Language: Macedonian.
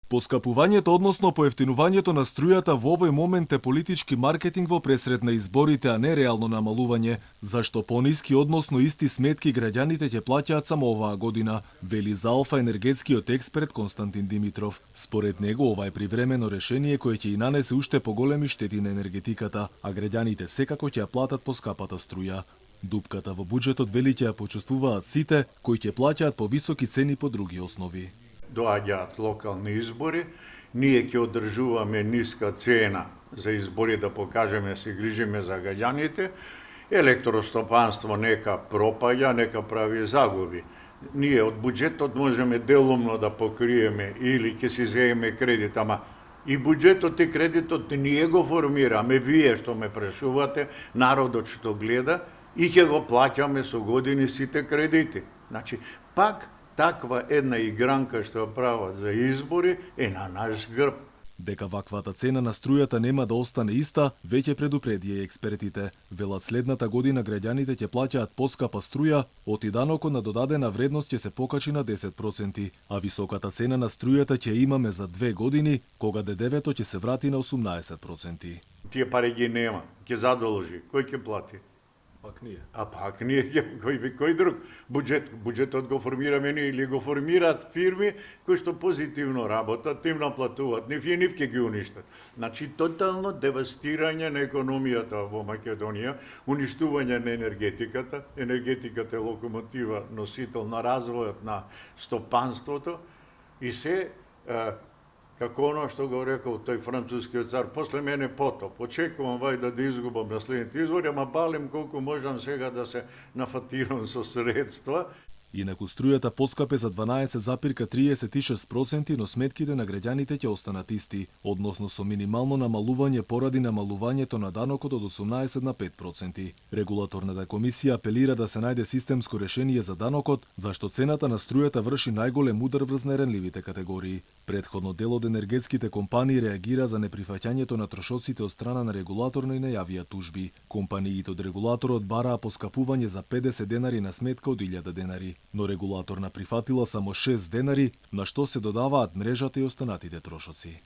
Поскапувањето, односно поевтинувањето на струјата во овој момент е политички маркетинг во пресред на изборите, а не реално намалување, зашто пониски, односно исти сметки граѓаните ќе плаќаат само оваа година, вели за Алфа енергетскиот експерт Константин Димитров. Според него, ова е привремено решение кое ќе и нанесе уште поголеми штети на енергетиката, а граѓаните секако ќе ја платат поскапата струја. Дупката во буџетот вели ќе ја почувствуваат сите кои ќе плаќаат повисоки цени по други основи. Доаѓаат локални избори, ние ќе одржуваме ниска цена за избори да покажеме се грижиме за граѓаните, електростопанство нека пропаѓа, нека прави загуби. Ние од буџетот можеме делумно да покриеме или ќе си земеме кредит, ама и буџетот и кредитот ние го формираме, вие што ме прашувате, народот што гледа, и ќе го плаќаме со години сите кредити. Значи, пак таква една игранка што прават за избори е на наш грб. Дека ваквата цена на струјата нема да остане иста, веќе предупредија експертите. Велат следната година граѓаните ќе плаќаат поскапа струја, оти данокот на додадена вредност ќе се покачи на 10%, а високата цена на струјата ќе имаме за 2 години, кога ДДВ-то ќе се врати на 18%. Тие пари ги нема, ќе задолжи, кој ќе плати? Пак ние. А пак ние, кој друг? Буџетот го формираме ние или го формираат фирми кои што позитивно работат, им наплатуваат, нив ќе ги уништат. Значи, тотално девастирање на економијата во Македонија, уништување на енергетиката. Енергетиката е локомотива, носител на развојот на стопанството и се како оно што го рекол тој францускиот цар, после мене потоп. Очекувам вајда да изгубам на следните избори, ама балим колку можам сега да се нафатирам со средства. Инаку струјата поскапе за 12,36%, но сметките на граѓаните ќе останат исти, односно со минимално намалување поради намалувањето на данокот од 18 на 5%. Регулаторната комисија апелира да се најде системско решение за данокот, зашто цената на струјата врши најголем удар врз најранливите категории. Предходно дел од енергетските компании реагира за неприфаќањето на трошоците од страна на регулаторно и најавија тужби. Компаниите од регулаторот бараа поскапување за 50 денари на сметка од 1000 денари, но регулаторна прифатила само 6 денари, на што се додаваат мрежата и останатите трошоци.